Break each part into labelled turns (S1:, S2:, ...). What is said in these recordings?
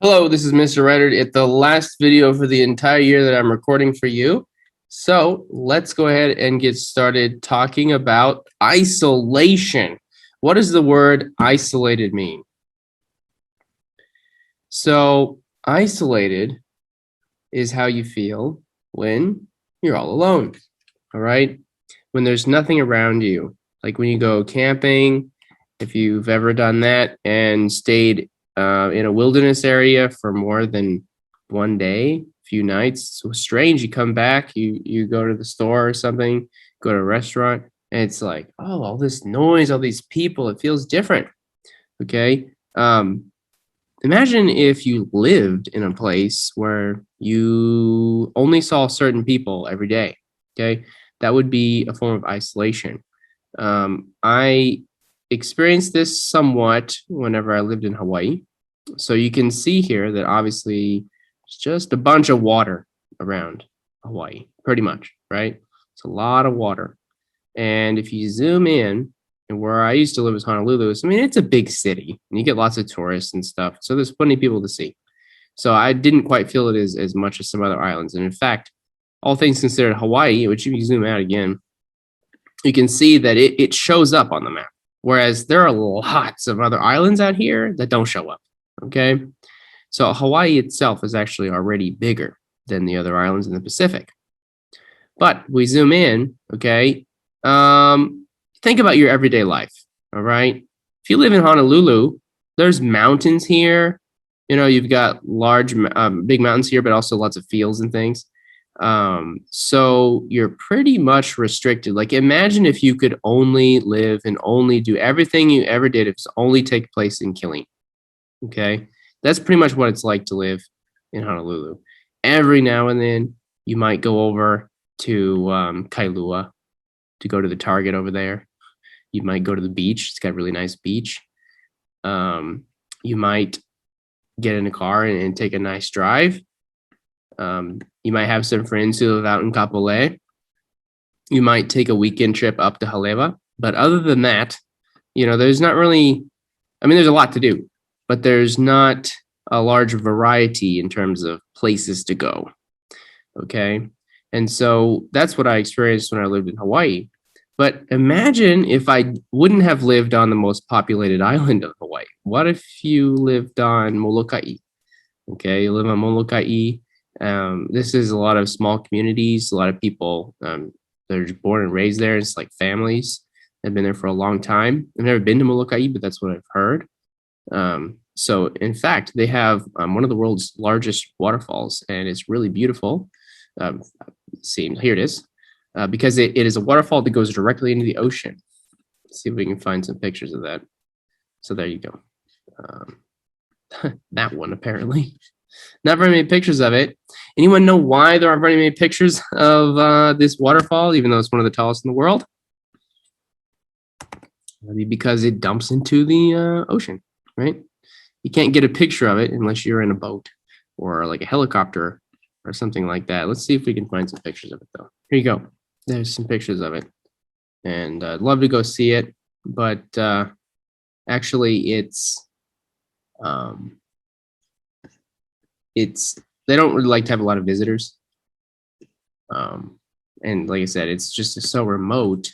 S1: Hello, this is Mr. Reddard. It's the last video for the entire year that I'm recording for you. So let's go ahead and get started talking about isolation. What does the word isolated mean? So isolated is how you feel when you're all alone, all right? When there's nothing around you, like when you go camping, if you've ever done that and stayed in a wilderness area for more than one day, few nights. So strange. You come back, you go to the store or something, go to a restaurant, and it's like, oh, all this noise, all these people. It feels different. Okay. Imagine if you lived in a place where you only saw certain people every day. Okay, that would be a form of isolation. I experienced this somewhat whenever I lived in Hawaii. So you can see here that obviously it's just a bunch of water around Hawaii, pretty much, right? It's a lot of water. And if you zoom in, and where I used to live was Honolulu, I mean, it's a big city and you get lots of tourists and stuff. So there's plenty of people to see. So I didn't quite feel it as much as some other islands. And in fact, all things considered, Hawaii, which if you zoom out again, you can see that it shows up on the map. Whereas there are lots of other islands out here that don't show up. Okay. So Hawaii itself is actually already bigger than the other islands in the Pacific. But we zoom in, okay. Think about your everyday life. All right. If you live in Honolulu, there's mountains here. You know, you've got large, big mountains here, but also lots of fields and things. So you're pretty much restricted. Like imagine if you could only live and only do everything you ever did if it's only take place in Killeen. Okay. That's pretty much what it's like to live in Honolulu. Every now and then you might go over to Kailua to go to the Target over there. You might go to the beach. It's got a really nice beach. You might get in a car and take a nice drive. You might have some friends who live out in Kapolei. You might take a weekend trip up to Haleva. But other than that, you know, there's not really, I mean, there's a lot to do, but there's not a large variety in terms of places to go. Okay. And so that's what I experienced when I lived in Hawaii. But imagine if I wouldn't have lived on the most populated island of Hawaii. What if you lived on Molokai? Okay, you live on Molokai. This is a lot of small communities, a lot of people that are born and raised there. It's like families that have been there for a long time. I've never been to Molokai, but that's what I've heard. So in fact, they have one of the world's largest waterfalls, and it's really beautiful. Here it is, because it is a waterfall that goes directly into the ocean. Let's see if we can find some pictures of that. So there you go. That one apparently. Not very many pictures of it. Anyone know why there aren't very many pictures of this waterfall, even though it's one of the tallest in the world? Maybe because it dumps into the ocean, right? You can't get a picture of it unless you're in a boat or like a helicopter or something like that. Let's see if we can find some pictures of it, though. Here you go. There's some pictures of it. And I'd love to go see it. But actually, they don't really like to have a lot of visitors. And like I said, it's just so remote.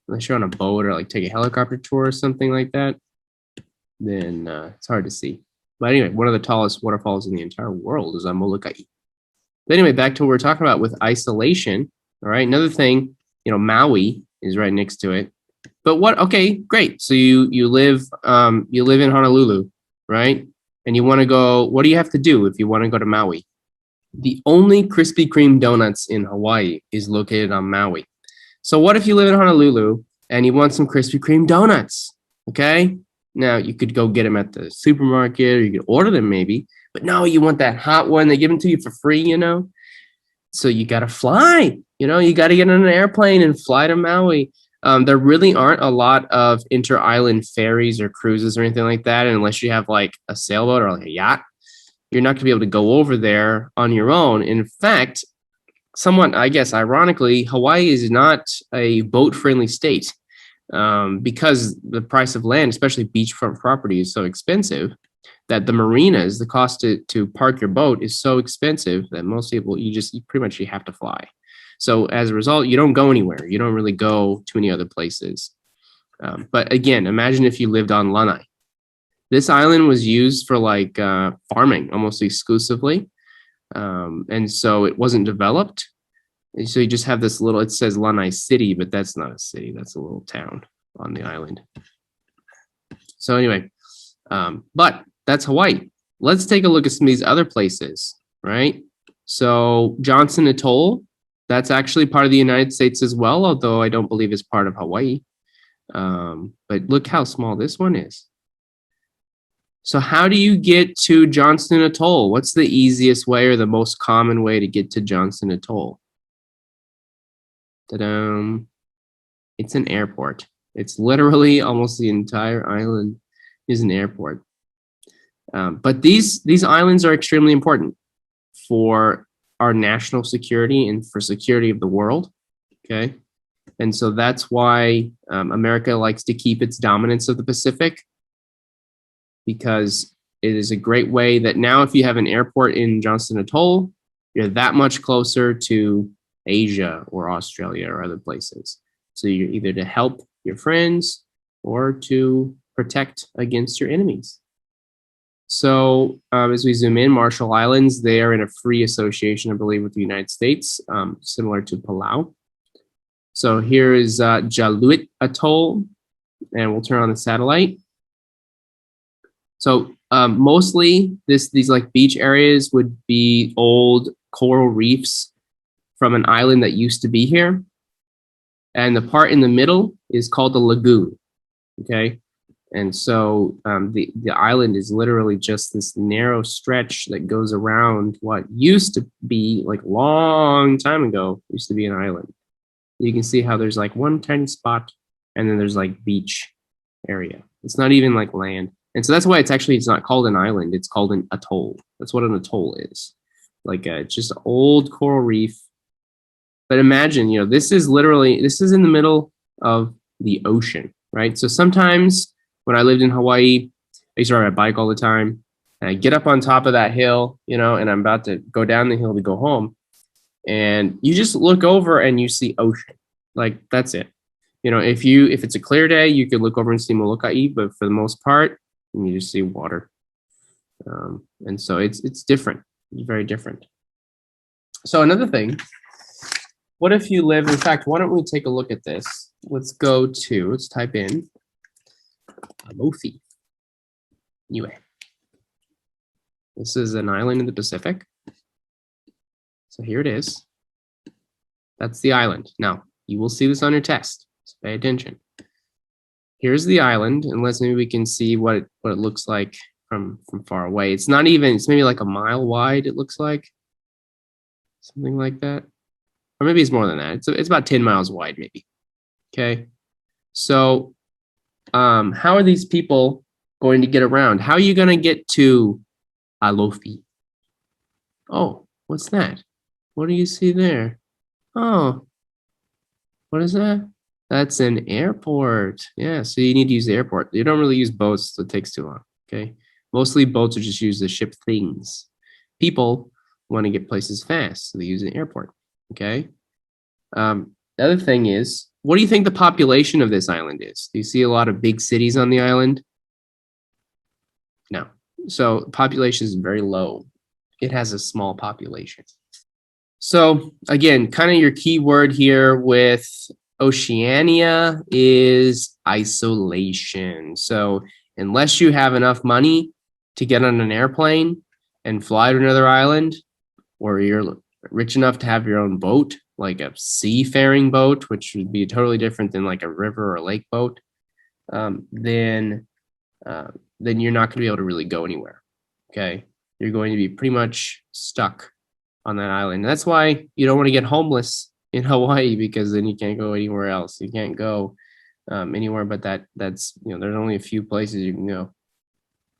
S1: Unless you're on a boat or like take a helicopter tour or something like that, then it's hard to see. But anyway, one of the tallest waterfalls in the entire world is on Molokai. But anyway, back to what we're talking about with isolation. All right, another thing, you know, Maui is right next to it. But what? Okay, great. So you live in Honolulu, right? And you want to go. What do you have to do if you want to go to Maui? The only Krispy Kreme donuts in Hawaii is located on Maui. So what if you live in Honolulu and you want some Krispy Kreme donuts? Okay. Now you could go get them at the supermarket, or you could order them maybe. But no, you want that hot one. They give them to you for free, you know. So you got to fly. You know, you got to get on an airplane and fly to Maui. There really aren't a lot of inter-island ferries or cruises or anything like that, unless you have like a sailboat or like a yacht. You're not going to be able to go over there on your own. In fact, somewhat, I guess, ironically, Hawaii is not a boat-friendly state because the price of land, especially beachfront property, is so expensive. that the marinas, the cost to park your boat is so expensive that most people, you pretty much you have to fly. So as a result, you don't go anywhere. You don't really go to any other places. But again, imagine if you lived on Lanai. This island was used for like farming almost exclusively. And so it wasn't developed. And so you just have this little, it says Lanai City, but that's not a city. That's a little town on the island. So anyway, but that's Hawaii. Let's take a look at some of these other places, right? So Johnson Atoll, that's actually part of the United States as well, although I don't believe it's part of Hawaii. But look how small this one is. So how do you get to Johnston Atoll? What's the easiest way or the most common way to get to Johnston Atoll? Ta-da! It's an airport. It's literally almost the entire island is an airport. But these islands are extremely important for our national security and for security of the world. Okay. And so that's why America likes to keep its dominance of the Pacific, because it is a great way that now if you have an airport in Johnston Atoll, you're that much closer to Asia or Australia or other places. So you're either to help your friends or to protect against your enemies. So as we zoom in, Marshall Islands, they are in a free association, I believe, with the United States, similar to Palau. So here is Jaluit Atoll, and we'll turn on the satellite. So mostly these like beach areas would be old coral reefs from an island that used to be here. And the part in the middle is called the lagoon, okay? And so the island is literally just this narrow stretch that goes around what used to be, like long time ago, used to be an island. You can see how there's like one tiny spot and then there's like beach area. It's not even like land. And so that's why it's not called an island. It's called an atoll. That's what an atoll is. Like it's just an old coral reef. But imagine, this is in the middle of the ocean, right? So sometimes when I lived in Hawaii, I used to ride my bike all the time. And I get up on top of that hill, and I'm about to go down the hill to go home. And you just look over and you see ocean. Like that's it. If it's a clear day, you could look over and see Molokai, but for the most part, you just see water. And so it's different. It's very different. So another thing, what if you live, in fact, why don't we take a look at this? Let's type in Alofi. Anyway, this is an island in the Pacific. So here it is. That's the island. Now, you will see this on your test, so pay attention. Here's the island, and maybe we can see what it looks like from far away. It's maybe like a mile wide, it looks like. Something like that. Or maybe it's more than that. It's about 10 miles wide, maybe. Okay. So how are these people going to get around? How are you going to get to Alofi? Oh, what's that? What do you see there? Oh, what is that? That's an airport. Yeah, so you need to use the airport. You don't really use boats, so it takes too long, okay? Mostly boats are just used to ship things. People want to get places fast, so they use an airport, okay? The other thing is, what do you think the population of this island is? Do you see a lot of big cities on the island? No. So population is very low. It has a small population. So again, kind of your key word here with Oceania is isolation. So unless you have enough money to get on an airplane and fly to another island, or you're rich enough to have your own boat, like a seafaring boat, which would be totally different than like a river or lake boat, then you're not going to be able to really go anywhere. Okay, you're going to be pretty much stuck on that island. And that's why you don't want to get homeless in Hawaii, because then you can't go anywhere else. You can't go anywhere but that's there's only a few places you can go.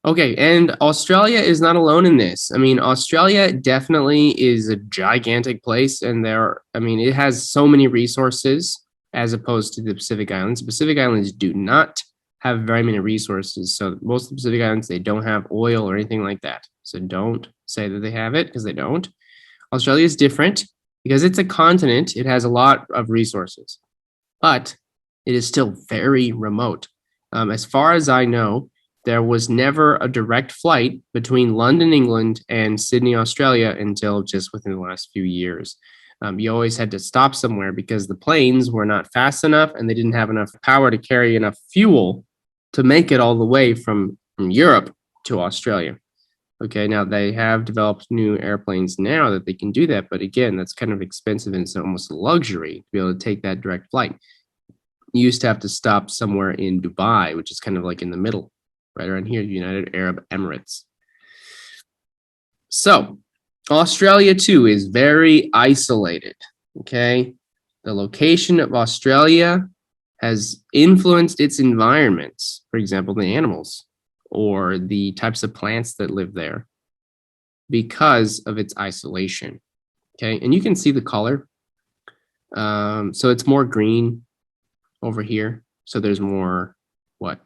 S1: Okay, and Australia is not alone in this. I mean, Australia definitely is a gigantic place, and it has so many resources as opposed to the Pacific Islands. The Pacific Islands do not have very many resources. So most of the Pacific Islands, they don't have oil or anything like that. So don't say that they have it because they don't. Australia is different because it's a continent. It has a lot of resources, but it is still very remote. As far as I know, there was never a direct flight between London, England, and Sydney, Australia until just within the last few years. You always had to stop somewhere because the planes were not fast enough and they didn't have enough power to carry enough fuel to make it all the way from Europe to Australia. Okay, now they have developed new airplanes now that they can do that, but again, that's kind of expensive and it's almost a luxury to be able to take that direct flight. You used to have to stop somewhere in Dubai, which is kind of like in the middle, right around here, the United Arab Emirates. So, Australia too is very isolated. Okay, the location of Australia has influenced its environments, for example, the animals or the types of plants that live there because of its isolation. Okay, and you can see the color. So it's more green over here. So there's more, what?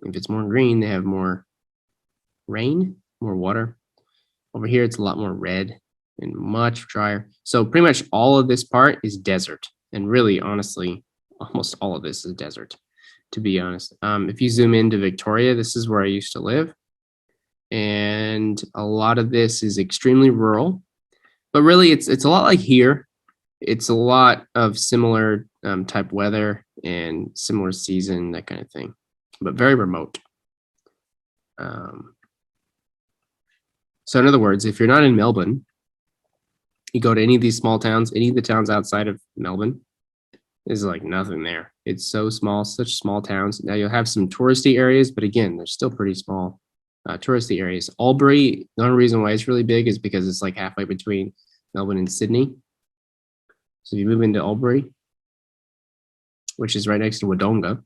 S1: If it's more green, they have more rain, more water. Over here, it's a lot more red and much drier. So pretty much all of this part is desert. And really, honestly, almost all of this is desert, to be honest. If you zoom into Victoria, this is where I used to live. And a lot of this is extremely rural. But really, it's a lot like here. It's a lot of similar type weather and similar season, that kind of thing, but very remote. So in other words, if you're not in Melbourne, you go to any of these small towns, any of the towns outside of Melbourne, there's like nothing there. It's so small, such small towns. Now you'll have some touristy areas, but again, they're still pretty small touristy areas. Albury, the only reason why it's really big is because it's like halfway between Melbourne and Sydney. So if you move into Albury, which is right next to Wodonga,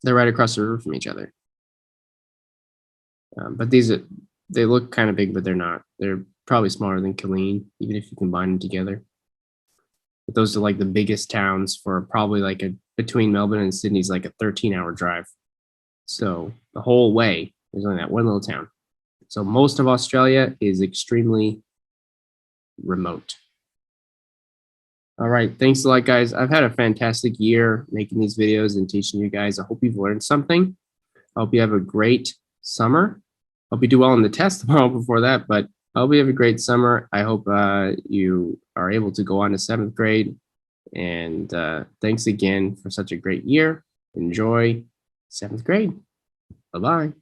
S1: they're right across the river from each other. But they look kind of big, but they're not. They're probably smaller than Killeen, even if you combine them together. But those are like the biggest towns for probably like between Melbourne and Sydney's like a 13-hour drive. So the whole way, there's only that one little town. So most of Australia is extremely remote. All right, thanks a lot, guys. I've had a fantastic year making these videos and teaching you guys. I hope you've learned something. I hope you have a great summer. Hope you do well on the test tomorrow before that, but I hope you have a great summer. I hope you are able to go on to 7th grade. And thanks again for such a great year. Enjoy 7th grade. Bye-bye.